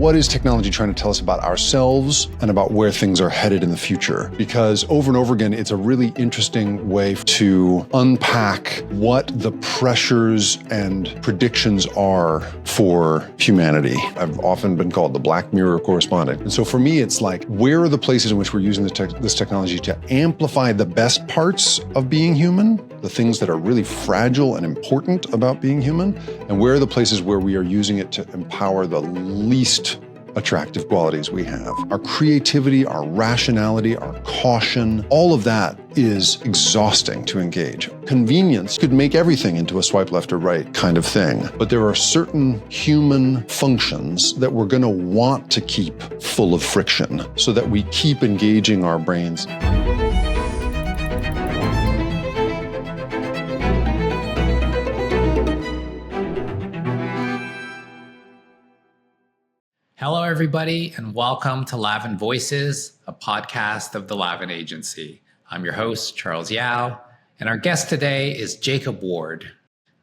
what is technology trying to tell us about ourselves and about where things are headed in the future? Because over and over again, it's a really interesting way to unpack what the pressures and predictions are for humanity. I've often been called the Black Mirror correspondent. And so for me, it's like, where are the places in which we're using this technology to amplify the best parts of being human, the things that are really fragile and important about being human, and where are the places where we are using it to empower the least attractive qualities we have. Our creativity, our rationality, our caution, all of that is exhausting to engage. Convenience could make everything into a swipe left or right kind of thing, but there are certain human functions that we're going to want to keep full of friction so that we keep engaging our brains. Hello, everybody, and welcome to Lavin Voices, a podcast of the Lavin Agency. I'm your host, Charles Yao, and our guest today is Jacob Ward.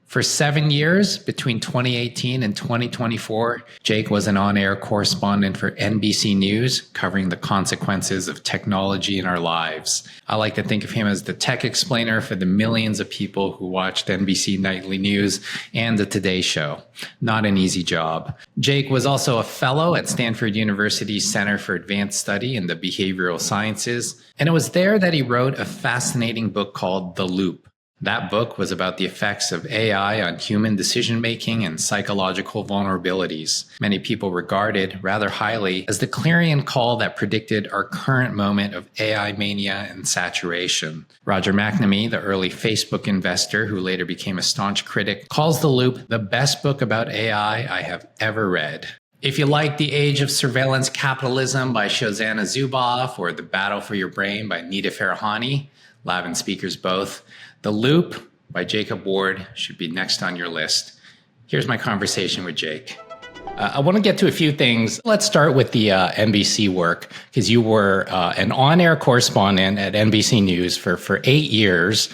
For 7 years, between 2018 and 2024, Jake was an on-air correspondent for NBC News, covering the consequences of technology in our lives. I like to think of him as the tech explainer for the millions of people who watched NBC Nightly News and The Today Show. Not an easy job. Jake was also a fellow at Stanford University's Center for Advanced Study in the Behavioral Sciences, and it was there that he wrote a fascinating book called The Loop. That book was about the effects of AI on human decision-making and psychological vulnerabilities. Many people regard it rather highly as the clarion call that predicted our current moment of AI mania and saturation. Roger McNamee, the early Facebook investor who later became a staunch critic, calls The Loop the best book about AI I have ever read. If you like The Age of Surveillance Capitalism by Shoshana Zuboff or The Battle for Your Brain by Nita Farahany, Lavin speakers both, The Loop by Jacob Ward should be next on your list. Here's my conversation with Jake. I want to get to a few things. Let's start with the NBC work, because you were an on-air correspondent at NBC News for 8 years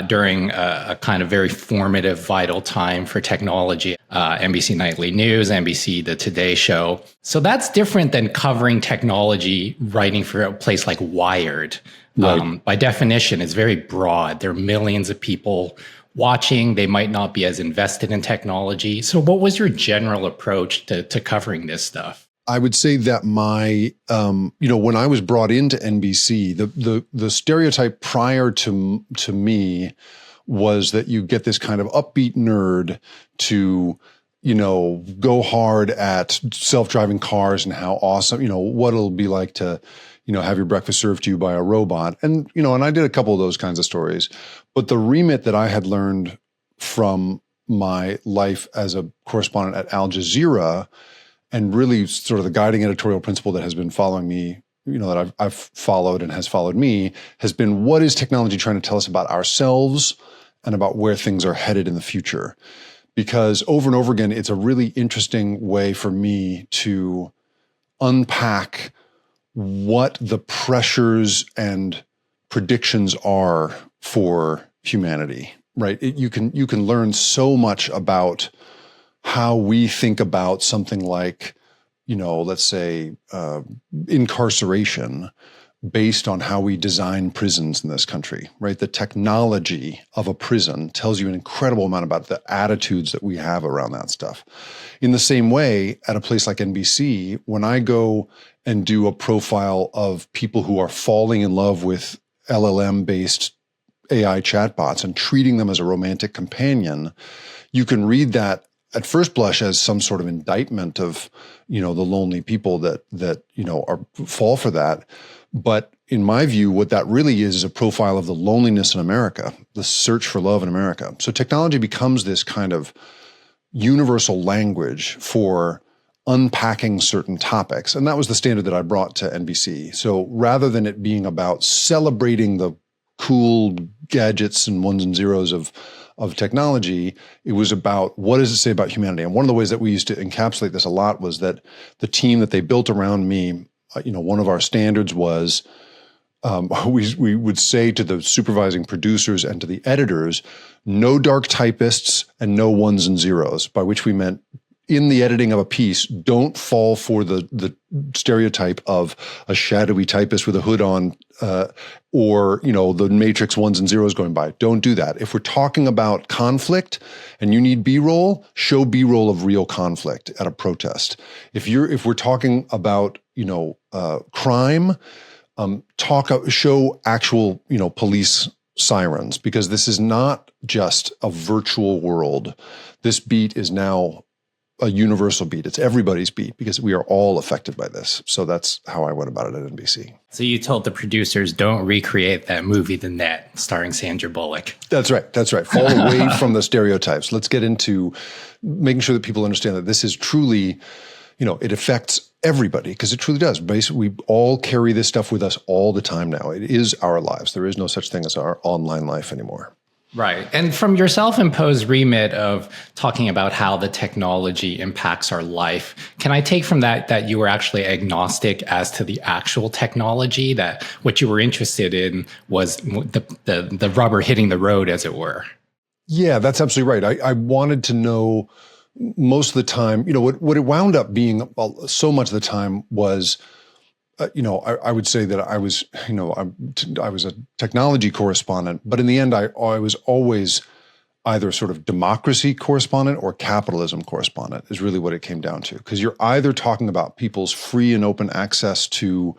during a kind of very formative, vital time for technology. NBC Nightly News, NBC The Today Show. So that's different than covering technology, writing for a place like Wired. Right. By definition, it's very broad. There are millions of people watching. They might not be as invested in technology. So what was your general approach to covering this stuff? I would say that my, when I was brought into NBC, the stereotype prior to me was that you get this kind of upbeat nerd to, go hard at self-driving cars and how awesome, what it'll be like to, have your breakfast served to you by a robot. And, and I did a couple of those kinds of stories. But the remit that I had learned from my life as a correspondent at Al Jazeera, and really sort of the guiding editorial principle that has been following me, that I've followed and has followed me, has been, what is technology trying to tell us about ourselves and about where things are headed in the future? Because over and over again, it's a really interesting way for me to unpack what the pressures and predictions are for humanity, right? You can learn so much about how we think about something like, let's say, incarceration based on how we design prisons in this country, right? The technology of a prison tells you an incredible amount about the attitudes that we have around that stuff. In the same way, at a place like NBC, when I go and do a profile of people who are falling in love with LLM-based AI chatbots and treating them as a romantic companion, you can read that at first blush as some sort of indictment of, the lonely people that fall for that. But in my view, what that really is a profile of the loneliness in America, the search for love in America. So technology becomes this kind of universal language for unpacking certain topics. And that was the standard that I brought to NBC. So rather than it being about celebrating the cool gadgets and ones and zeros of technology, it was about, what does it say about humanity? And one of the ways that we used to encapsulate this a lot was that the team that they built around me, one of our standards was, we would say to the supervising producers and to the editors, no dark typists and no ones and zeros, by which we meant in the editing of a piece, don't fall for the stereotype of a shadowy typist with a hood on, or the matrix ones and zeros going by. Don't do that. If we're talking about conflict and you need B-roll, show B-roll of real conflict at a protest. If we're talking about crime, show actual police sirens, because this is not just a virtual world. This beat is now a universal beat. It's everybody's beat because we are all affected by this. So that's how I went about it at NBC. So you told the producers, don't recreate that movie, The Net, starring Sandra Bullock. That's right. Fall away from the stereotypes. Let's get into making sure that people understand that this is truly, it affects everybody, because it truly does. Basically, we all carry this stuff with us all the time now. It is our lives. There is no such thing as our online life anymore. Right. And from your self-imposed remit of talking about how the technology impacts our life, can I take from that you were actually agnostic as to the actual technology, that what you were interested in was the rubber hitting the road, as it were? Yeah, that's absolutely right. I wanted to know most of the time, what it wound up being so much of the time was, I would say that I was a technology correspondent, but in the end, I was always either sort of democracy correspondent or capitalism correspondent is really what it came down to. Because you're either talking about people's free and open access to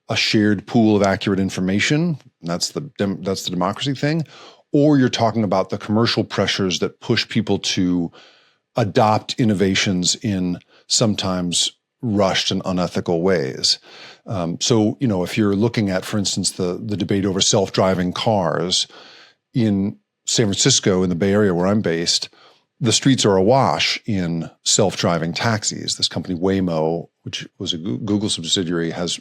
a shared pool of accurate information, and that's the democracy thing, or you're talking about the commercial pressures that push people to adopt innovations in sometimes rushed and unethical ways. So, if you're looking at, for instance, the debate over self-driving cars in San Francisco, in the Bay Area where I'm based, the streets are awash in self-driving taxis. This company Waymo, which was a Google subsidiary, has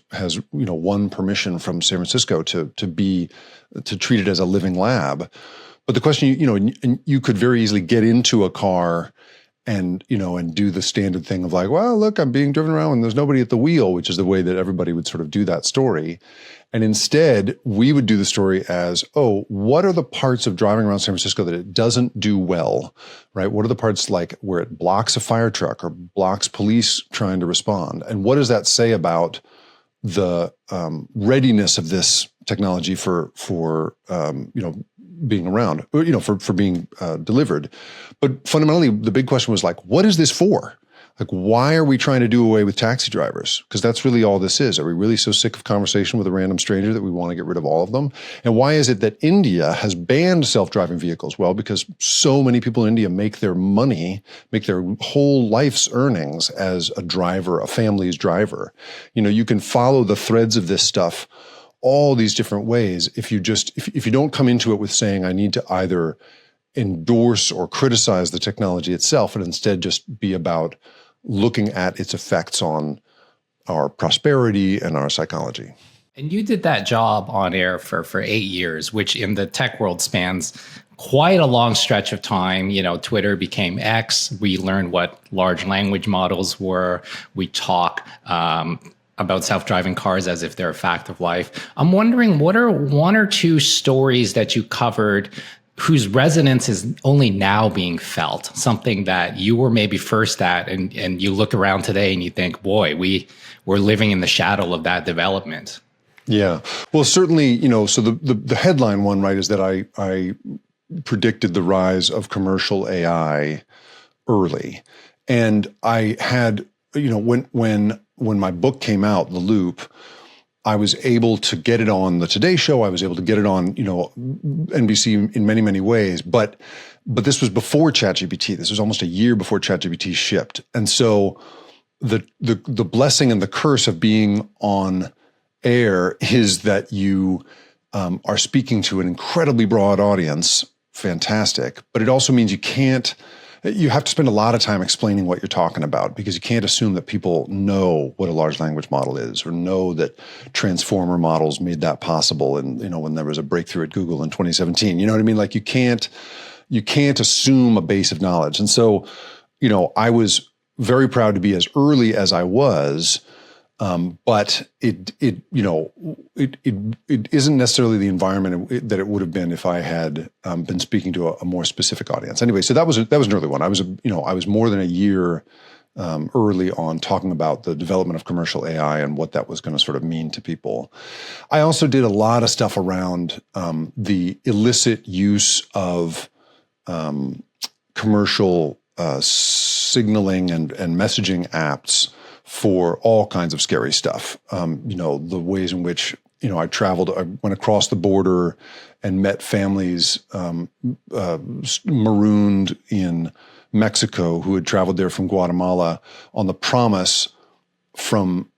won permission from San Francisco to treat it as a living lab. But the question, you could very easily get into a car and do the standard thing of like, well, look, I'm being driven around and there's nobody at the wheel, which is the way that everybody would sort of do that story. And instead, we would do the story as, oh, what are the parts of driving around San Francisco that it doesn't do well, right? What are the parts like where it blocks a fire truck or blocks police trying to respond? And what does that say about the readiness of this technology for being around, for being delivered? But fundamentally, the big question was like, what is this for? Like, why are we trying to do away with taxi drivers? Because that's really all this is. Are we really so sick of conversation with a random stranger that we want to get rid of all of them? And why is it that India has banned self-driving vehicles? Well, because so many people in India make their money, make their whole life's earnings as a driver, a family's driver. You can follow the threads of this stuff all these different ways if you don't come into it with saying, I need to either endorse or criticize the technology itself, and instead just be about looking at its effects on our prosperity and our psychology. And you did that job on air for 8 years, which in the tech world spans quite a long stretch of time. Twitter became X. We learned what large language models were. We talk about self-driving cars as if they're a fact of life. I'm wondering, what are one or two stories that you covered whose resonance is only now being felt, something that you were maybe first at, and you look around today and you think, boy, we're living in the shadow of that development? Yeah. Well, certainly, so the headline one, right, is that I predicted the rise of commercial AI early. And I had, when my book came out, The Loop, I was able to get it on the Today Show. I was able to get it on, NBC in many, many ways. But this was before ChatGPT. This was almost a year before ChatGPT shipped. And so the blessing and the curse of being on air is that you are speaking to an incredibly broad audience. Fantastic. But it also means you have to spend a lot of time explaining what you're talking about, because you can't assume that people know what a large language model is or know that transformer models made that possible. And, when there was a breakthrough at Google in 2017, you know what I mean? Like you can't assume a base of knowledge. And so, I was very proud to be as early as I was, But it isn't necessarily the environment that it would have been if I had been speaking to a more specific audience. Anyway, so that was an early one. I was more than a year early on talking about the development of commercial AI and what that was going to sort of mean to people. I also did a lot of stuff around the illicit use of commercial signaling and messaging apps for all kinds of scary stuff. The ways in which, I went across the border and met families marooned in Mexico who had traveled there from Guatemala on the promise from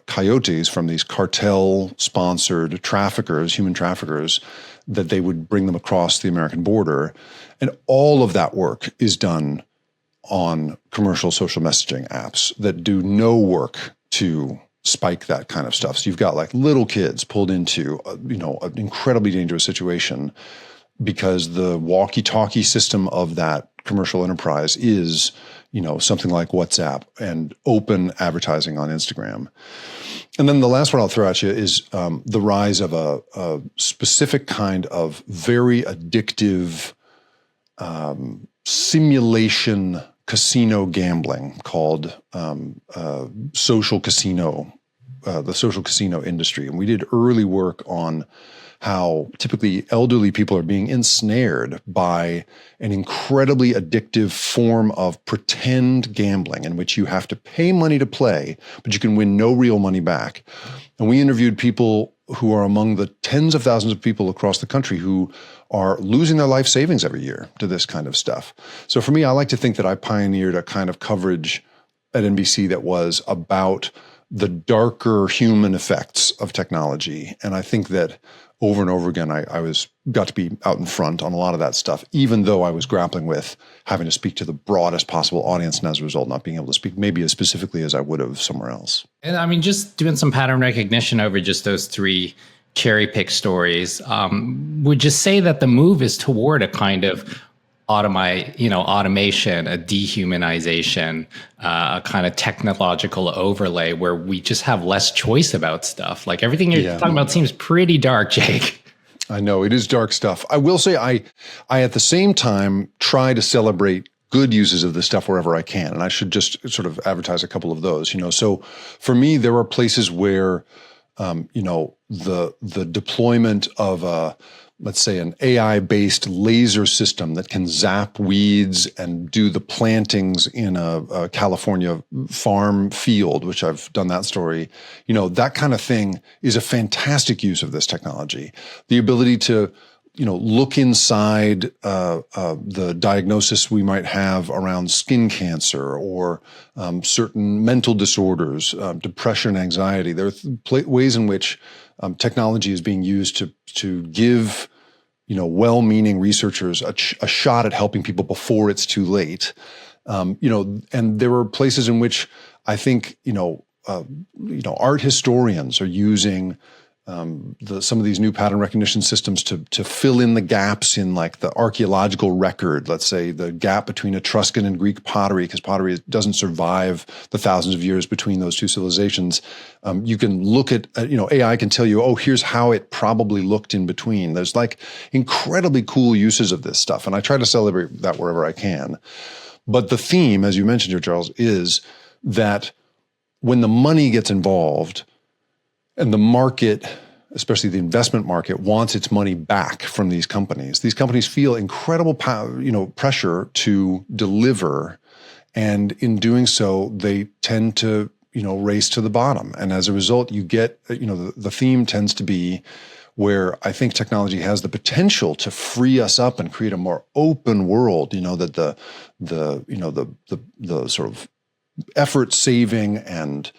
coyotes, from these cartel-sponsored traffickers, human traffickers, that they would bring them across the American border. And all of that work is done on commercial social messaging apps that do no work to spike that kind of stuff. So you've got like little kids pulled into, an incredibly dangerous situation because the walkie-talkie system of that commercial enterprise is, something like WhatsApp and open advertising on Instagram. And then the last one I'll throw at you is the rise of a specific kind of very addictive simulation casino gambling called social casino, the social casino industry. And we did early work on how typically elderly people are being ensnared by an incredibly addictive form of pretend gambling in which you have to pay money to play, but you can win no real money back. And we interviewed people who are among the tens of thousands of people across the country who are losing their life savings every year to this kind of stuff. So for me, I like to think that I pioneered a kind of coverage at NBC that was about the darker human effects of technology. And I think that over and over again, I got to be out in front on a lot of that stuff, even though I was grappling with having to speak to the broadest possible audience, and as a result, not being able to speak maybe as specifically as I would have somewhere else. And I mean, just doing some pattern recognition over just those three cherry pick stories, would you say that the move is toward a kind of automation, a dehumanization, a kind of technological overlay where we just have less choice about stuff? Like everything you're talking about seems pretty dark, Jake. I know it is dark stuff. I will say I at the same time try to celebrate good uses of this stuff wherever I can. And I should just sort of advertise a couple of those, So for me, there are places where, the deployment of let's say an AI-based laser system that can zap weeds and do the plantings in a California farm field, which I've done that story, that kind of thing is a fantastic use of this technology. The ability to, look inside the diagnosis we might have around skin cancer or certain mental disorders, depression, anxiety. There are ways in which technology is being used to give, well-meaning researchers a shot at helping people before it's too late. And there are places in which I think, art historians are using some of these new pattern recognition systems to fill in the gaps in like the archaeological record, let's say the gap between Etruscan and Greek pottery, because pottery doesn't survive the thousands of years between those two civilizations. You can look at, AI can tell you, oh, here's how it probably looked in between. There's like incredibly cool uses of this stuff. And I try to celebrate that wherever I can. But the theme, as you mentioned here, Charles, is that when the money gets involved, and the market, especially the investment market, wants its money back from these companies. These companies feel incredible pressure to deliver. And in doing so, they tend to, race to the bottom. And as a result, you get, the theme tends to be where I think technology has the potential to free us up and create a more open world, that the sort of effort saving and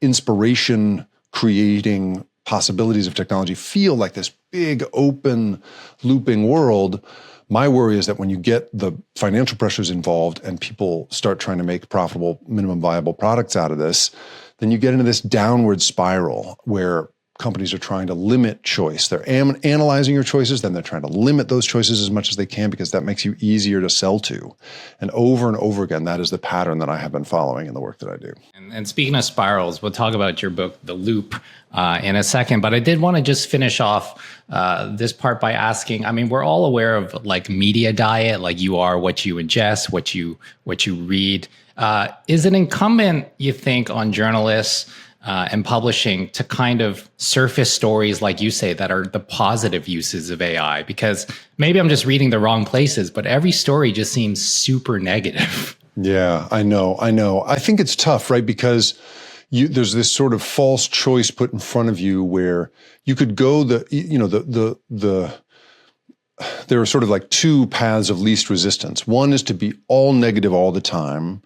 inspiration creating possibilities of technology feel like this big open looping world. My worry is that when you get the financial pressures involved and people start trying to make profitable minimum viable products out of this, then you get into this downward spiral where companies are trying to limit choice. They're analyzing your choices, then they're trying to limit those choices as much as they can because that makes you easier to sell to. And over again, that is the pattern that I have been following in the work that I do. And speaking of spirals, we'll talk about your book, The Loop, in a second. But I did want to just finish off this part by asking, I mean, we're all aware of like media diet, like you are what you ingest, what you read. Is it incumbent, you think, on journalists and publishing to kind of surface stories, like you say, that are the positive uses of AI? Because maybe I'm just reading the wrong places, but every story just seems super negative. Yeah, I know. I think it's tough, right? Because there's this sort of false choice put in front of you where you could go there are sort of like two paths of least resistance. One is to be all negative all the time.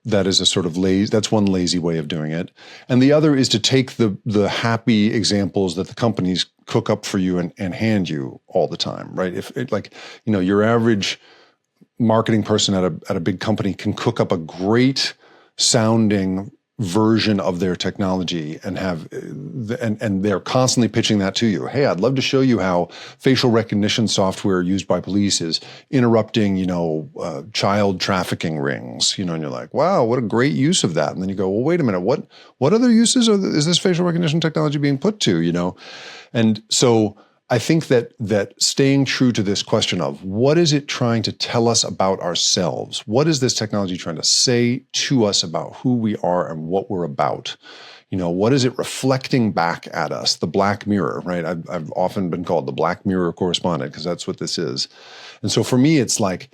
That is a sort of that's one lazy way of doing it. And the other is to take the happy examples that the companies cook up for you and hand you all the time, right? If it, like, your average marketing person at a big company can cook up a great sounding version of their technology and they're constantly pitching that to you. Hey, I'd love to show you how facial recognition software used by police is interrupting, child trafficking rings, and you're like, wow, what a great use of that. And then you go, well, wait a minute, what other uses is this facial recognition technology being put to, And so I think that staying true to this question of what is it trying to tell us about ourselves? What is this technology trying to say to us about who we are and what we're about? What is it reflecting back at us? The black mirror, right? I've often been called the black mirror correspondent because that's what this is. And so for me, it's like,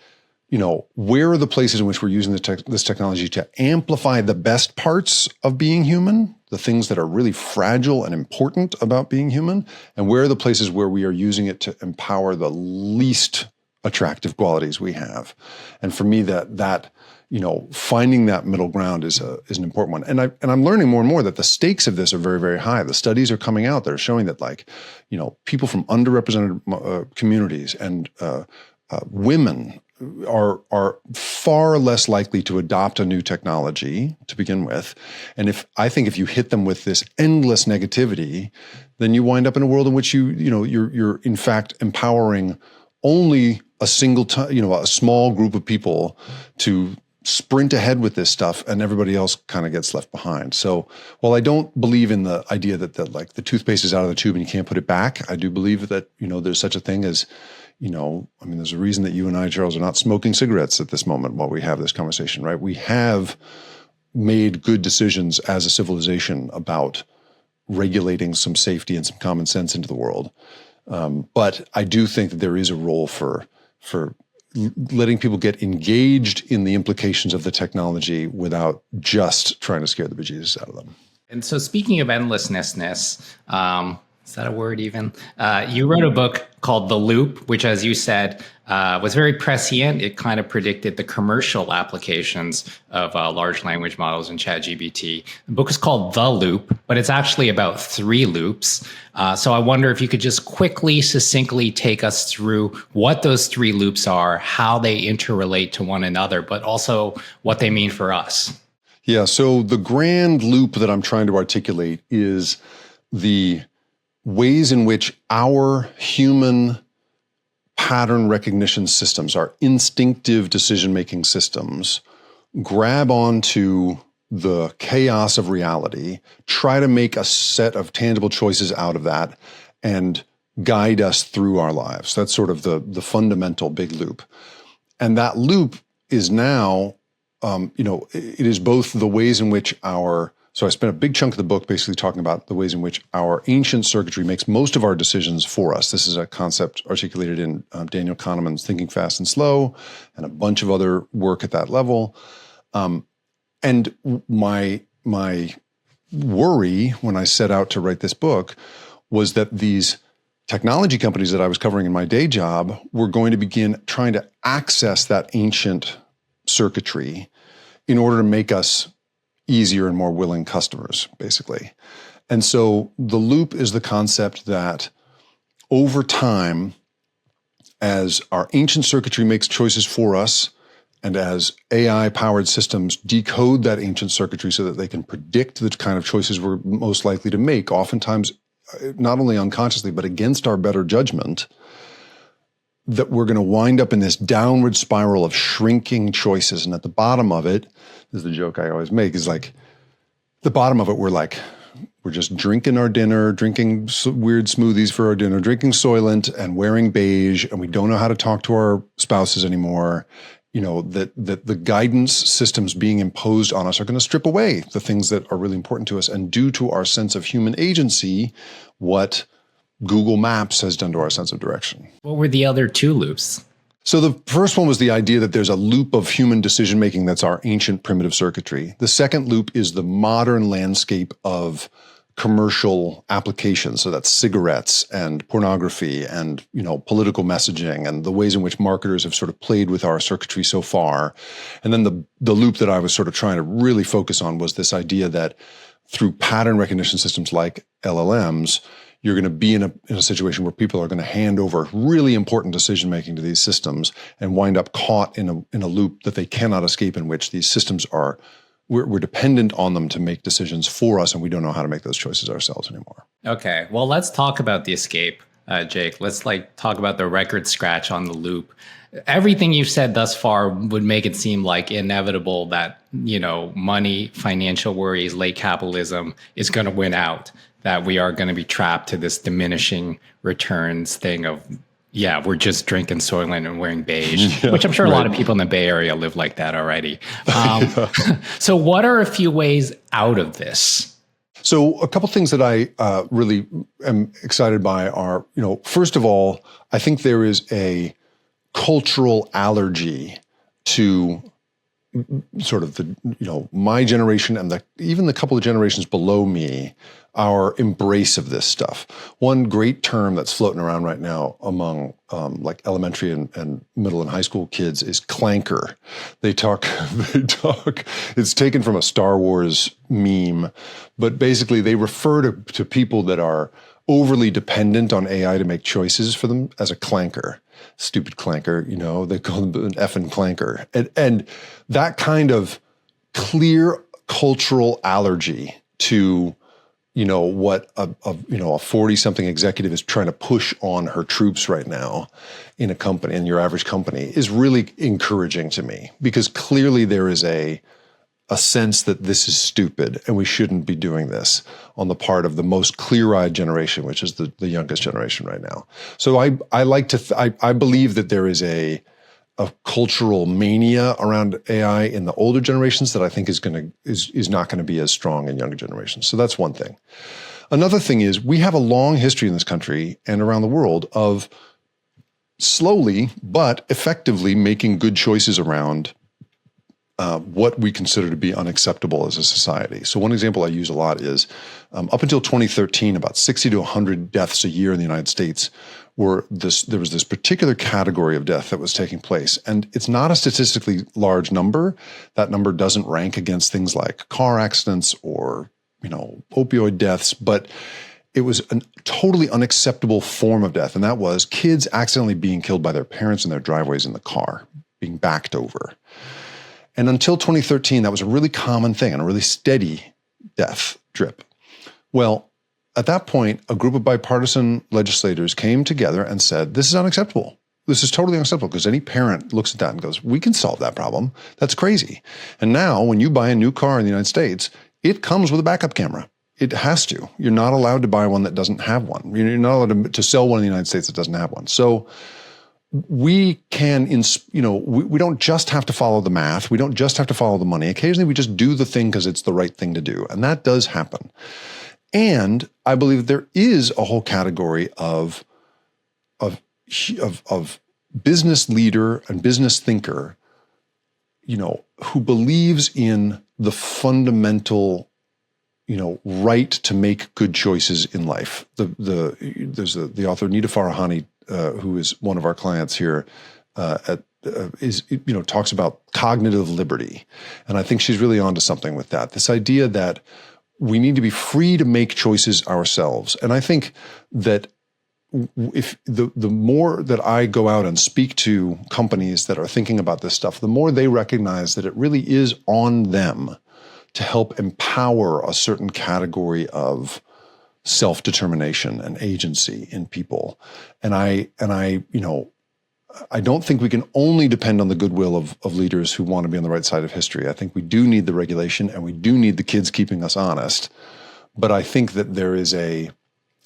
where are the places in which we're using this technology to amplify the best parts of being human, the things that are really fragile and important about being human, and where are the places where we are using it to empower the least attractive qualities we have? And for me, that finding that middle ground is an important one. And I'm learning more and more that the stakes of this are very, very high. The studies are coming out that are showing that, people from underrepresented communities and women are far less likely to adopt a new technology to begin with. And if you hit them with this endless negativity, then you wind up in a world in which you're in fact empowering only a a small group of people to sprint ahead with this stuff, and everybody else kind of gets left behind. So while I don't believe in the idea that the toothpaste is out of the tube and you can't put it back, I do believe that, there's such a thing as, there's a reason that you and I, Charles, are not smoking cigarettes at this moment while we have this conversation, right? We have made good decisions as a civilization about regulating some safety and some common sense into the world. But I do think that there is a role for letting people get engaged in the implications of the technology without just trying to scare the bejesus out of them. And so speaking of endlessness, is that a word even? You wrote a book called The Loop, which, as you said, was very prescient. It kind of predicted the commercial applications of large language models and ChatGPT. The book is called The Loop, but it's actually about 3 loops. So I wonder if you could just quickly, succinctly take us through what those 3 loops are, how they interrelate to one another, but also what they mean for us. Yeah, so the grand loop that I'm trying to articulate is the ways in which our human pattern recognition systems, our instinctive decision-making systems, grab onto the chaos of reality, try to make a set of tangible choices out of that, and guide us through our lives. That's sort of the fundamental big loop. And that loop is now, it is both the ways in which so I spent a big chunk of the book basically talking about the ways in which our ancient circuitry makes most of our decisions for us. This is a concept articulated in Daniel Kahneman's Thinking Fast and Slow and a bunch of other work at that level. And my worry when I set out to write this book was that these technology companies that I was covering in my day job were going to begin trying to access that ancient circuitry in order to make us easier and more willing customers, basically. And so the loop is the concept that over time, as our ancient circuitry makes choices for us, and as AI-powered systems decode that ancient circuitry so that they can predict the kind of choices we're most likely to make, oftentimes not only unconsciously, but against our better judgment, that we're going to wind up in this downward spiral of shrinking choices. And at the bottom of it, this is the joke I always make, is like, the bottom of it, we're just drinking our dinner, drinking weird smoothies for our dinner, drinking Soylent and wearing beige, and we don't know how to talk to our spouses anymore. That the guidance systems being imposed on us are going to strip away the things that are really important to us and do to our sense of human agency what Google Maps has done to our sense of direction. What were the other two loops? So the first one was the idea that there's a loop of human decision-making that's our ancient primitive circuitry. The second loop is the modern landscape of commercial applications. So that's cigarettes and pornography and, political messaging and the ways in which marketers have sort of played with our circuitry so far. And then the loop that I was sort of trying to really focus on was this idea that through pattern recognition systems like LLMs, you're going to be in a situation where people are going to hand over really important decision-making to these systems and wind up caught in a loop that they cannot escape, in which these systems we're dependent on them to make decisions for us, and we don't know how to make those choices ourselves anymore. Okay, well, let's talk about the escape, Jake. Let's talk about the record scratch on the loop. Everything you've said thus far would make it seem like inevitable that, money, financial worries, late capitalism is going to win out, that we are going to be trapped to this diminishing returns thing of, we're just drinking Soylent and wearing beige, which I'm sure a lot of people in the Bay Area live like that already. So what are a few ways out of this? So a couple things that I really am excited by are, first of all, I think there is a cultural allergy to sort of my generation and even the couple of generations below me, our embrace of this stuff. One great term that's floating around right now among like elementary and middle and high school kids is clanker. They talk, it's taken from a Star Wars meme, but basically they refer to people that are overly dependent on AI to make choices for them as a clanker. Stupid clanker, they call them an effing clanker. And that kind of clear cultural allergy to, what a 40-something executive is trying to push on her troops right now in a company, in your average company, is really encouraging to me, because clearly there is a sense that this is stupid and we shouldn't be doing this on the part of the most clear-eyed generation, which is the youngest generation right now. So I believe that there is a cultural mania around AI in the older generations that I think is not going to be as strong in younger generations. So that's one thing. Another thing is we have a long history in this country and around the world of slowly but effectively making good choices around what we consider to be unacceptable as a society. So one example I use a lot is up until 2013, about 60 to 100 deaths a year in the United States there was this particular category of death that was taking place. And it's not a statistically large number. That number doesn't rank against things like car accidents or, opioid deaths, but it was a totally unacceptable form of death. And that was kids accidentally being killed by their parents in their driveways in the car, being backed over. And until 2013, that was a really common thing and a really steady death drip. Well, at that point, a group of bipartisan legislators came together and said, this is unacceptable. This is totally unacceptable, because any parent looks at that and goes, we can solve that problem. That's crazy. And now when you buy a new car in the United States, it comes with a backup camera. It has to. You're not allowed to buy one that doesn't have one. You're not allowed to sell one in the United States that doesn't have one. So we can, we don't just have to follow the math. We don't just have to follow the money. Occasionally we just do the thing because it's the right thing to do. And that does happen. And I believe there is a whole category of business leader and business thinker, who believes in the fundamental, right to make good choices in life. There's the author Nita Farahani, who is one of our clients here, talks about cognitive liberty, and I think she's really onto something with that. This idea that we need to be free to make choices ourselves, and I think that if the more that I go out and speak to companies that are thinking about this stuff, the more they recognize that it really is on them to help empower a certain category of self-determination and agency in people. And I don't think we can only depend on the goodwill of leaders who want to be on the right side of history. I think we do need the regulation and we do need the kids keeping us honest. But I think that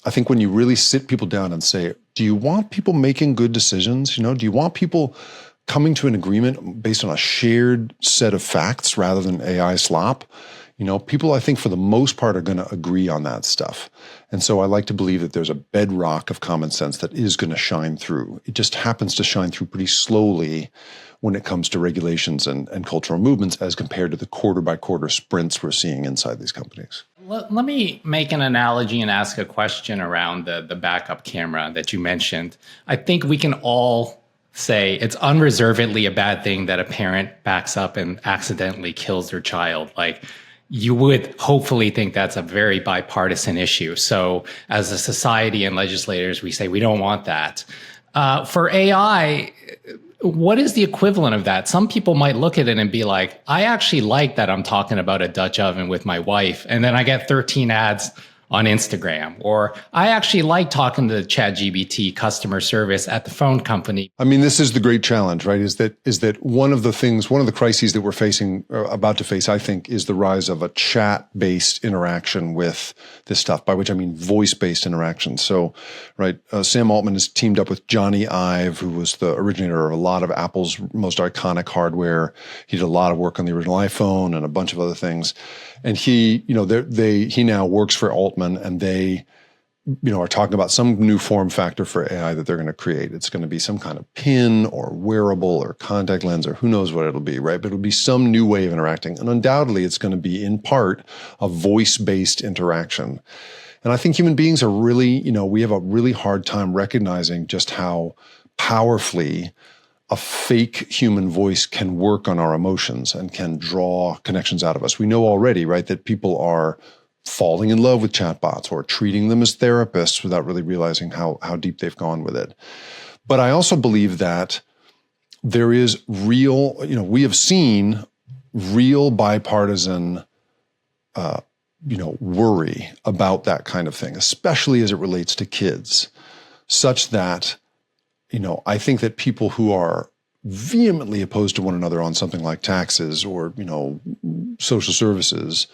I think when you really sit people down and say, do you want people making good decisions? Do you want people coming to an agreement based on a shared set of facts rather than AI slop? People, I think, for the most part, are going to agree on that stuff. And so I like to believe that there's a bedrock of common sense that is going to shine through. It just happens to shine through pretty slowly when it comes to regulations and cultural movements as compared to the quarter-by-quarter sprints we're seeing inside these companies. Let me make an analogy and ask a question around the backup camera that you mentioned. I think we can all say it's unreservedly a bad thing that a parent backs up and accidentally kills their child. Like, you would hopefully think that's a very bipartisan issue. So as a society and legislators, we say we don't want that. For AI, what is the equivalent of that? Some people might look at it and be like, I actually like that I'm talking about a Dutch oven with my wife, and then I get 13 ads on Instagram. Or I actually like talking to ChatGPT customer service at the phone company. I mean, this is the great challenge, right? Is that one of the crises that we're about to face, I think, is the rise of a chat-based interaction with this stuff, by which I mean voice-based interaction. So, right, Sam Altman has teamed up with Johnny Ive, who was the originator of a lot of Apple's most iconic hardware. He did a lot of work on the original iPhone and a bunch of other things. And he now works for Altman, and they, are talking about some new form factor for AI that they're going to create. It's going to be some kind of pin or wearable or contact lens or who knows what it'll be, right? But it'll be some new way of interacting. And undoubtedly, it's going to be in part a voice-based interaction. And I think human beings are really, we have a really hard time recognizing just how powerfully a fake human voice can work on our emotions and can draw connections out of us. We know already, right, that people are falling in love with chatbots or treating them as therapists without really realizing how deep they've gone with it. But I also believe that there is real, we have seen real bipartisan, worry about that kind of thing, especially as it relates to kids, such that I think that people who are vehemently opposed to one another on something like taxes or, social services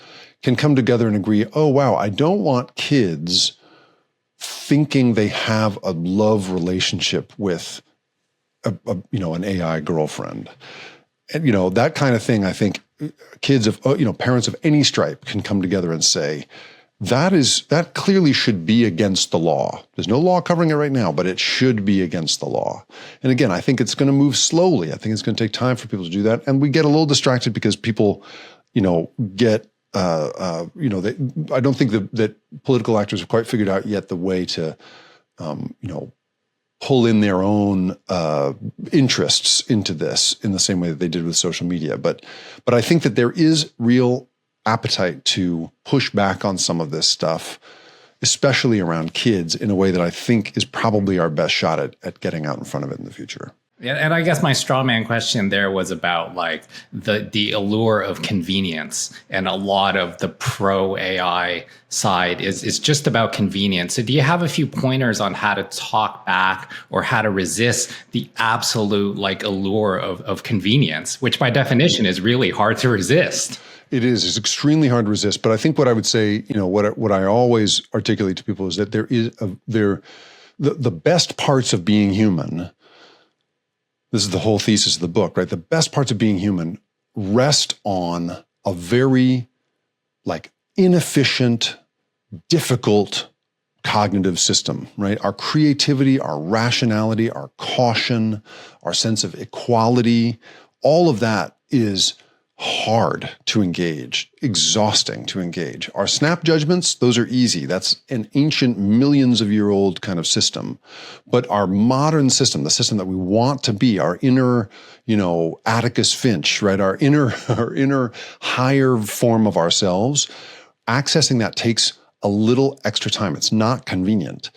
can come together and agree, oh, wow, I don't want kids thinking they have a love relationship with, an AI girlfriend. And, that kind of thing, I think kids of, parents of any stripe can come together and say, that clearly should be against the law. There's no law covering it right now, but it should be against the law. And again, I think it's going to move slowly. I think it's going to take time for people to do that. And we get a little distracted because people, get, I don't think that political actors have quite figured out yet the way to, pull in their own interests into this in the same way that they did with social media. But I think that there is real appetite to push back on some of this stuff, especially around kids, in a way that I think is probably our best shot at getting out in front of it in the future. Yeah, and I guess my straw man question there was about like the allure of convenience, and a lot of the pro AI side is just about convenience. So do you have a few pointers on how to talk back or how to resist the absolute like allure of convenience, which by definition is really hard to resist? It is. It's extremely hard to resist. But I think what I would say, what I always articulate to people is that the best parts of being human. This is the whole thesis of the book, right? The best parts of being human rest on a very inefficient, difficult cognitive system, right? Our creativity, our rationality, our caution, our sense of equality, all of that is hard to engage, exhausting to engage. Our snap judgments, those are easy. That's an ancient millions of year old kind of system. But our modern system, the system that we want to be, our inner, Atticus Finch, right? Our inner higher form of ourselves, accessing that takes a little extra time. It's not convenient.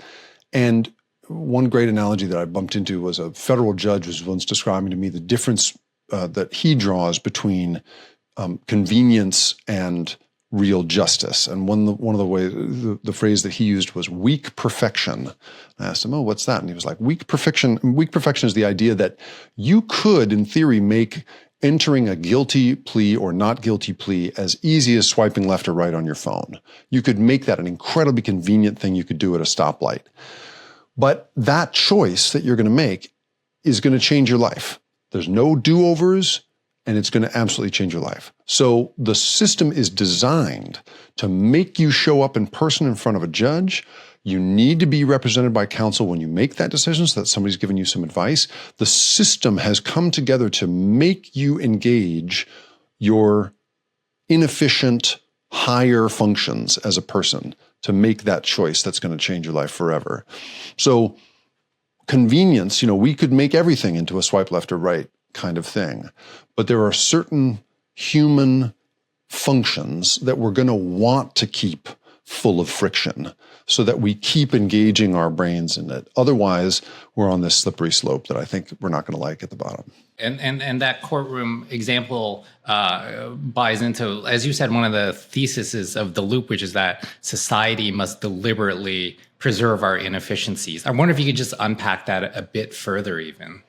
And one great analogy that I bumped into was a federal judge was once describing to me the difference that he draws between convenience and real justice. And one of the ways, the phrase that he used was weak perfection. I asked him, "Oh, what's that?" And he was like, weak perfection. Weak perfection is the idea that you could, in theory, make entering a guilty plea or not guilty plea as easy as swiping left or right on your phone. You could make that an incredibly convenient thing you could do at a stoplight. But that choice that you're going to make is going to change your life. There's no do-overs, and it's going to absolutely change your life. So the system is designed to make you show up in person in front of a judge. You need to be represented by counsel when you make that decision so that somebody's giving you some advice. The system has come together to make you engage your inefficient, higher functions as a person to make that choice that's going to change your life forever. So convenience, we could make everything into a swipe left or right kind of thing. But there are certain human functions that we're going to want to keep full of friction so that we keep engaging our brains in it. Otherwise, we're on this slippery slope that I think we're not going to like at the bottom. And that courtroom example buys into, as you said, one of the theses of the loop, which is that society must deliberately preserve our inefficiencies. I wonder if you could just unpack that a bit further even.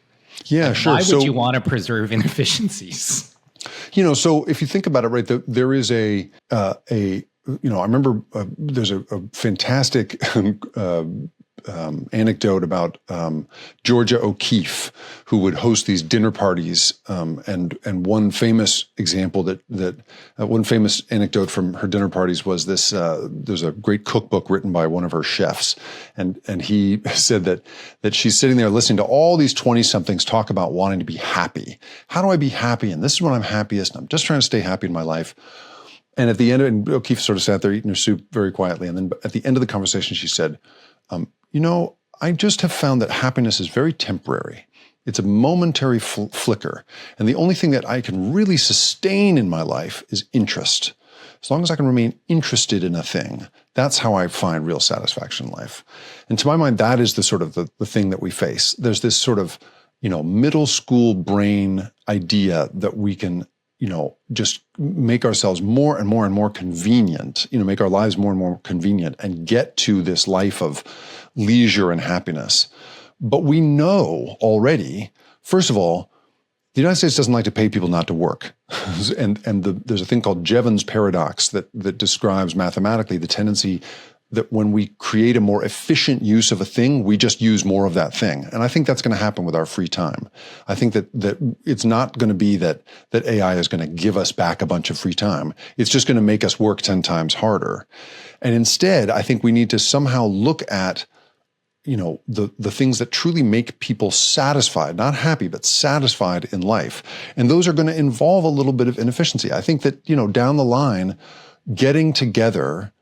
Yeah, sure. Why would you want to preserve inefficiencies? So if you think about it, right, there is I remember there's a fantastic anecdote about Georgia O'Keeffe, who would host these dinner parties, and one famous example one famous anecdote from her dinner parties was this. There's a great cookbook written by one of her chefs, and he said that she's sitting there listening to all these 20-somethings talk about wanting to be happy. How do I be happy? And this is when I'm happiest. And I'm just trying to stay happy in my life. And at the end, and O'Keeffe sort of sat there eating her soup very quietly. And then at the end of the conversation, she said, I just have found that happiness is very temporary. It's a momentary flicker. And the only thing that I can really sustain in my life is interest. As long as I can remain interested in a thing, that's how I find real satisfaction in life. And to my mind, that is the sort of the thing that we face. There's this sort of, middle school brain idea that we can just make ourselves more and more and more convenient, make our lives more and more convenient and get to this life of leisure and happiness. But we know already, first of all, the United States doesn't like to pay people not to work. There's a thing called Jevons paradox that describes mathematically the tendency that when we create a more efficient use of a thing, we just use more of that thing. And I think that's going to happen with our free time. I think that it's not going to be that AI is going to give us back a bunch of free time. It's just going to make us work 10 times harder. And instead, I think we need to somehow look at the things that truly make people satisfied, not happy, but satisfied in life. And those are going to involve a little bit of inefficiency. I think that, down the line, getting together,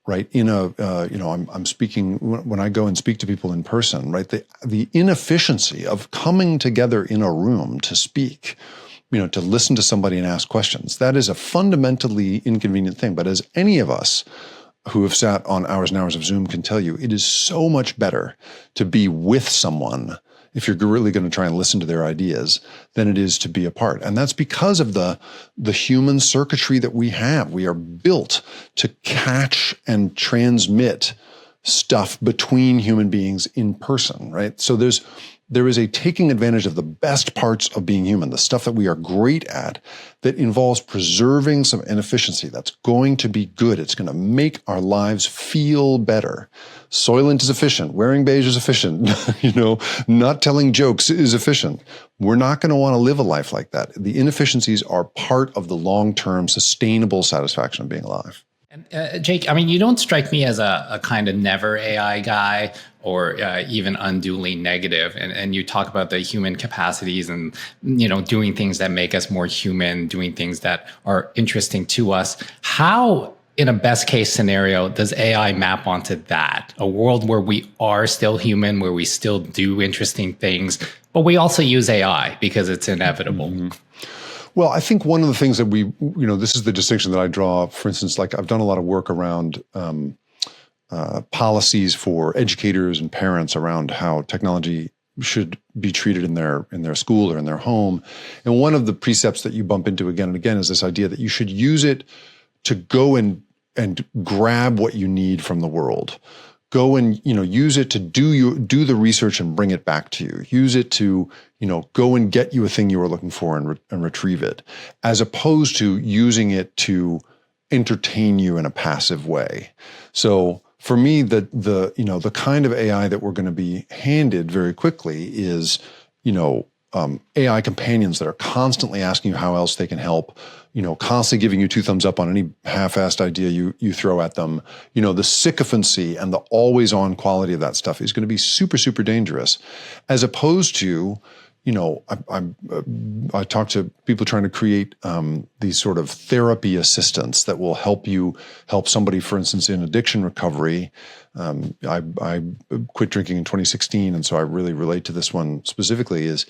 right, I'm speaking, when I go and speak to people in person, right, the inefficiency of coming together in a room to speak, to listen to somebody and ask questions, that is a fundamentally inconvenient thing. But as any of us who have sat on hours and hours of Zoom can tell you, it is so much better to be with someone if you're really going to try and listen to their ideas than it is to be apart. And that's because of the human circuitry that we have. We are built to catch and transmit stuff between human beings in person, right? So there is a taking advantage of the best parts of being human, the stuff that we are great at, that involves preserving some inefficiency. That's going to be good. It's going to make our lives feel better. Soylent is efficient. Wearing beige is efficient. Not telling jokes is efficient. We're not going to want to live a life like that. The inefficiencies are part of the long-term sustainable satisfaction of being alive. And Jake, you don't strike me as a kind of never AI guy or even unduly negative. And you talk about the human capacities and, doing things that make us more human, doing things that are interesting to us. How, in a best case scenario, does AI map onto that? A world where we are still human, where we still do interesting things, but we also use AI because it's inevitable. Mm-hmm. Well, I think one of the things that this is the distinction that I draw. For instance, like I've done a lot of work around policies for educators and parents around how technology should be treated in their school or in their home. And one of the precepts that you bump into again and again is this idea that you should use it to go and grab what you need from the world. Go and, use it to do the research and bring it back to you. Use it to, go and get you a thing you were looking for and retrieve it, as opposed to using it to entertain you in a passive way. So for me, the kind of AI that we're going to be handed very quickly is, AI companions that are constantly asking you how else they can help, constantly giving you 2 thumbs up on any half-assed idea you throw at them. The sycophancy and the always-on quality of that stuff is going to be super, super dangerous, as opposed to, I talk to people trying to create these sort of therapy assistants that will help somebody, for instance, in addiction recovery. I quit drinking in 2016, and so I really relate to this one specifically. Is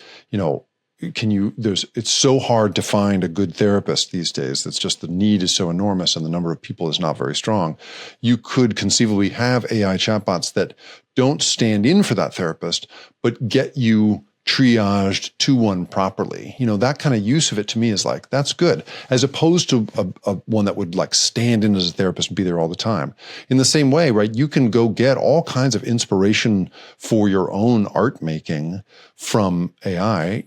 it's so hard to find a good therapist these days. That's just, the need is so enormous and the number of people is not very strong. You could conceivably have AI chatbots that don't stand in for that therapist, but get you triaged to one properly. That kind of use of it to me is like, that's good, as opposed to a one that would like stand in as a therapist and be there all the time. In the same way, right, you can go get all kinds of inspiration for your own art making from AI,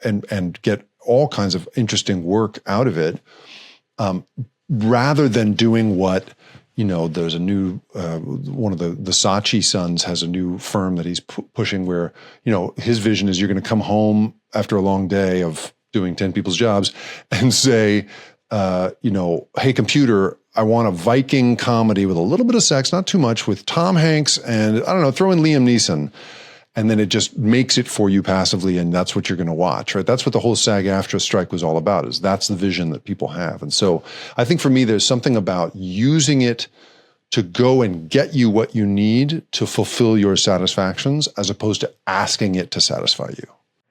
and get all kinds of interesting work out of it, rather than doing what, there's a new, one of the Saatchi sons has a new firm that he's pushing where, his vision is you're going to come home after a long day of doing 10 people's jobs and say, hey, computer, I want a Viking comedy with a little bit of sex, not too much, with Tom Hanks and, I don't know, throw in Liam Neeson. And then it just makes it for you passively, and that's what you're going to watch, right? That's what the whole SAG-AFTRA strike was all about, is that's the vision that people have. And so I think for me, there's something about using it to go and get you what you need to fulfill your satisfactions, as opposed to asking it to satisfy you.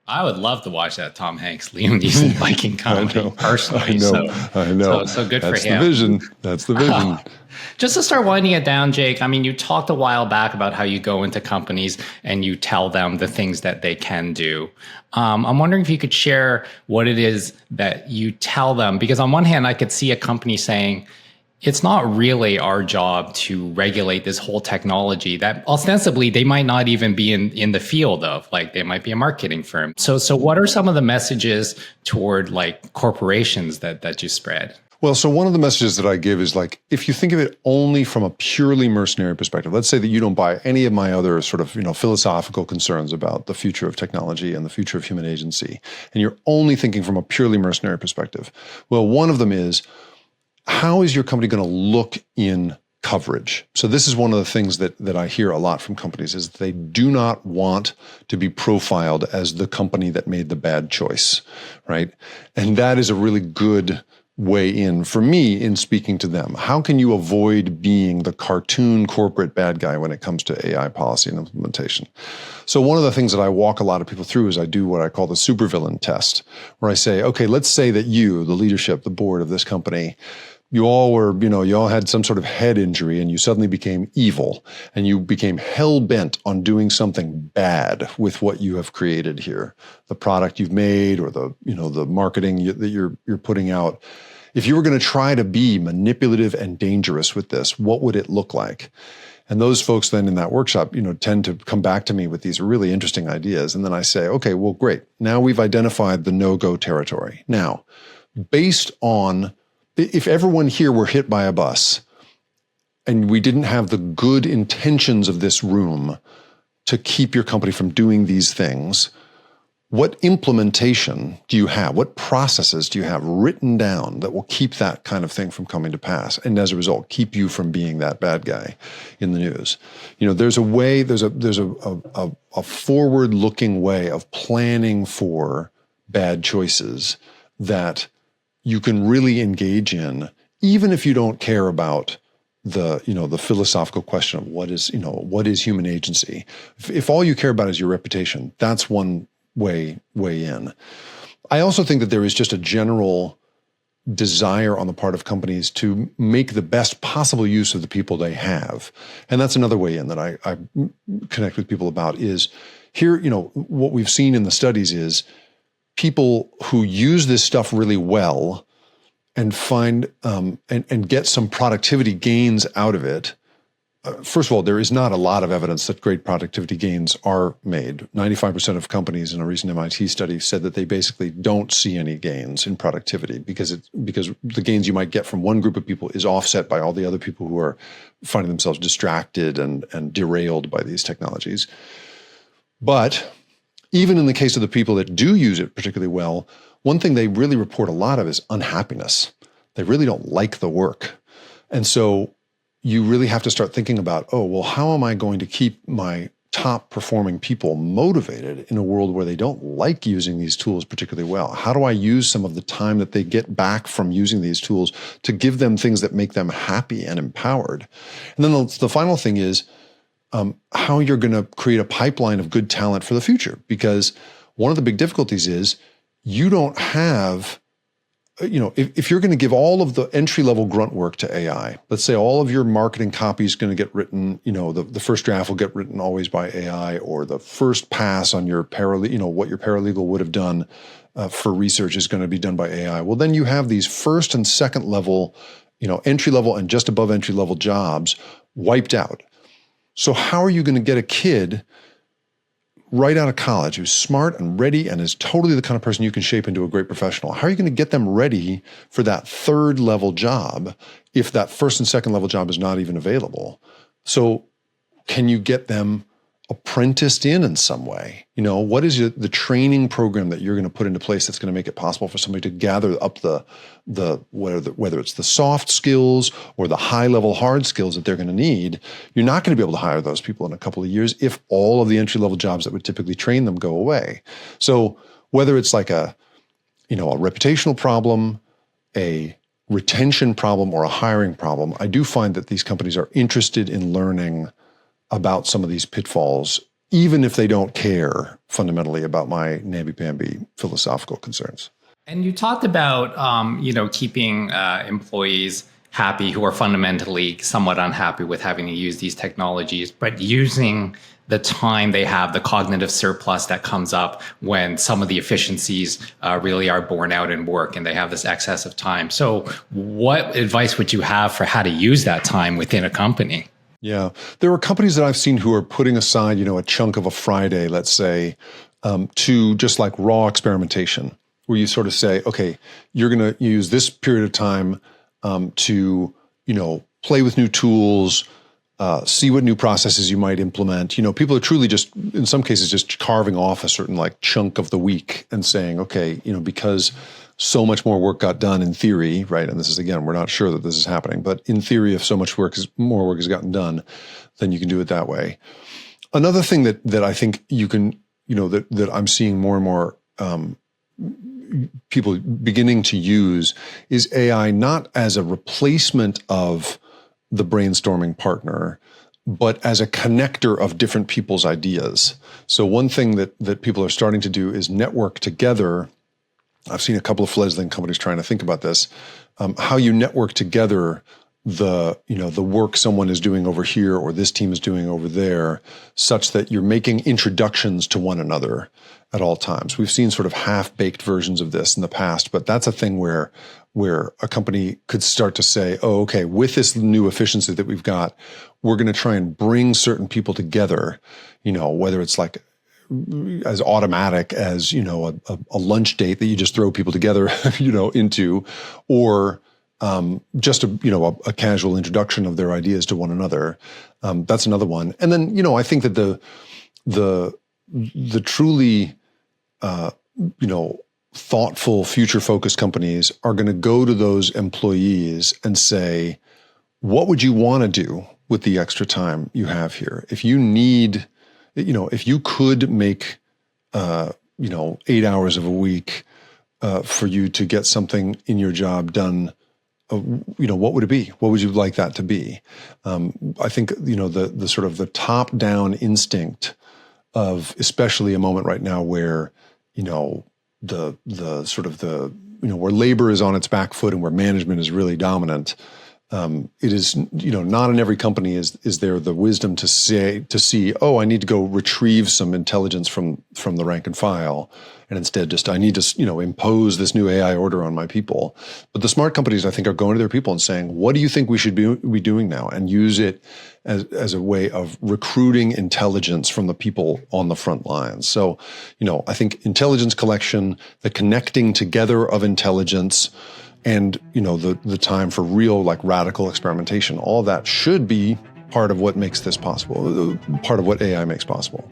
I would love to watch that Tom Hanks, Liam Neeson Viking comedy personally. I know. So good That's for him. That's the vision. Just to start winding it down, Jake, I mean, you talked a while back about how you go into companies and you tell them the things that they can do. I'm wondering if you could share what it is that you tell them, because on one hand, I could see a company saying, it's not really our job to regulate this whole technology that ostensibly they might not even be in the field of, like they might be a marketing firm. So what are some of the messages toward like corporations that you spread? Well, so one of the messages that I give is like, if you think of it only from a purely mercenary perspective, let's say that you don't buy any of my other sort of, philosophical concerns about the future of technology and the future of human agency, and you're only thinking from a purely mercenary perspective. Well, one of them is, how is your company going to look in coverage? So this is one of the things that I hear a lot from companies, is they do not want to be profiled as the company that made the bad choice, right? And that is a really good way in for me in speaking to them. How can you avoid being the cartoon corporate bad guy when it comes to AI policy and implementation? So one of the things that I walk a lot of people through is I do what I call the supervillain test, where I say, okay, let's say that you, the leadership, the board of this company, you all had some sort of head injury and you suddenly became evil and you became hell-bent on doing something bad with what you have created here, the product you've made or the marketing that you're putting out. If you were going to try to be manipulative and dangerous with this, what would it look like? And those folks then in that workshop, tend to come back to me with these really interesting ideas. And then I say, okay, well, great. Now we've identified the no-go territory. Now, based on, if everyone here were hit by a bus and we didn't have the good intentions of this room to keep your company from doing these things, what implementation do you have? What processes do you have written down that will keep that kind of thing from coming to pass? And as a result, keep you from being that bad guy in the news. There's a way, there's a forward-looking way of planning for bad choices that you can really engage in, even if you don't care about the philosophical question of what is human agency. If all you care about is your reputation, that's one way in. I also think that there is just a general desire on the part of companies to make the best possible use of the people they have. And that's another way in that I connect with people about is here, what we've seen in the studies is people who use this stuff really well and find and get some productivity gains out of it. First of all, there is not a lot of evidence that great productivity gains are made. 95% of companies in a recent MIT study said that they basically don't see any gains in productivity because the gains you might get from one group of people is offset by all the other people who are finding themselves distracted and derailed by these technologies. But even in the case of the people that do use it particularly well, one thing they really report a lot of is unhappiness. They really don't like the work. And so you really have to start thinking about, oh, well, how am I going to keep my top performing people motivated in a world where they don't like using these tools particularly well? How do I use some of the time that they get back from using these tools to give them things that make them happy and empowered? And then the final thing is how you're going to create a pipeline of good talent for the future. Because one of the big difficulties is you don't have, if you're going to give all of the entry-level grunt work to AI, let's say all of your marketing copy is going to get written, the first draft will get written always by AI, or the first pass on your what your paralegal would have done for research is going to be done by AI. Well, then you have these first and second level, entry-level and just above entry-level jobs wiped out. So how are you going to get a kid right out of college who's smart and ready and is totally the kind of person you can shape into a great professional? How are you going to get them ready for that third level job if that first and second level job is not even available? So can you get them apprenticed in some way? What is the training program that you're going to put into place that's going to make it possible for somebody to gather up whether it's the soft skills or the high level hard skills that they're going to need? You're not going to be able to hire those people in a couple of years if all of the entry level jobs that would typically train them go away. So whether it's like a reputational problem, a retention problem, or a hiring problem, I do find that these companies are interested in learning about some of these pitfalls, even if they don't care fundamentally about my namby-pamby philosophical concerns. And you talked about, keeping employees happy who are fundamentally somewhat unhappy with having to use these technologies, but using the time they have, the cognitive surplus that comes up when some of the efficiencies really are borne out in work and they have this excess of time. So what advice would you have for how to use that time within a company? Yeah, there are companies that I've seen who are putting aside, a chunk of a Friday, let's say, to just like raw experimentation, where you sort of say, okay, you're going to use this period of time to, play with new tools, see what new processes you might implement. People are truly just, in some cases, just carving off a certain like chunk of the week and saying, okay, because so much more work got done in theory, right? And this is, again, we're not sure that this is happening, but in theory, if so much more work has gotten done, then you can do it that way. Another thing that I think you can, that I'm seeing more and more people beginning to use is AI not as a replacement of the brainstorming partner, but as a connector of different people's ideas. So one thing that people are starting to do is network together. I've seen a couple of fledgling companies trying to think about this, how you network together the work someone is doing over here or this team is doing over there, such that you're making introductions to one another at all times. We've seen sort of half-baked versions of this in the past, but that's a thing where a company could start to say, oh, okay, with this new efficiency that we've got, we're going to try and bring certain people together, whether it's like as automatic as, a lunch date that you just throw people together, into, or just a casual introduction of their ideas to one another. That's another one. And then, I think that the truly, thoughtful, future-focused companies are going to go to those employees and say, what would you want to do with the extra time you have here? If you need, if you could make, 8 hours of a week for you to get something in your job done, what would it be? What would you like that to be? I think, the sort of the top-down instinct of, especially a moment right now where, where labor is on its back foot and where management is really dominant, It is, not in every company is there the wisdom to see, oh, I need to go retrieve some intelligence from the rank and file, and instead just I need to, impose this new AI order on my people. But the smart companies, I think, are going to their people and saying, what do you think we should be doing now, and use it as a way of recruiting intelligence from the people on the front lines. So, I think intelligence collection, the connecting together of intelligence, and the time for real radical experimentation, all that should be part of what makes this possible, part of what AI makes possible.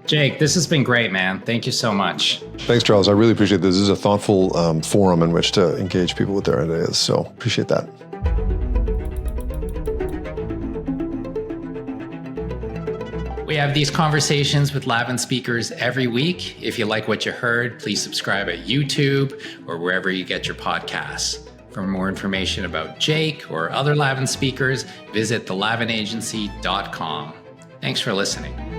Jake, this has been great, man. Thank you so much. Thanks, Charles. I really appreciate this. This is a thoughtful forum in which to engage people with their ideas. So appreciate that. We have these conversations with Lavin speakers every week. If you like what you heard, please subscribe at YouTube or wherever you get your podcasts. For more information about Jake or other Lavin speakers, visit thelavinagency.com. Thanks for listening.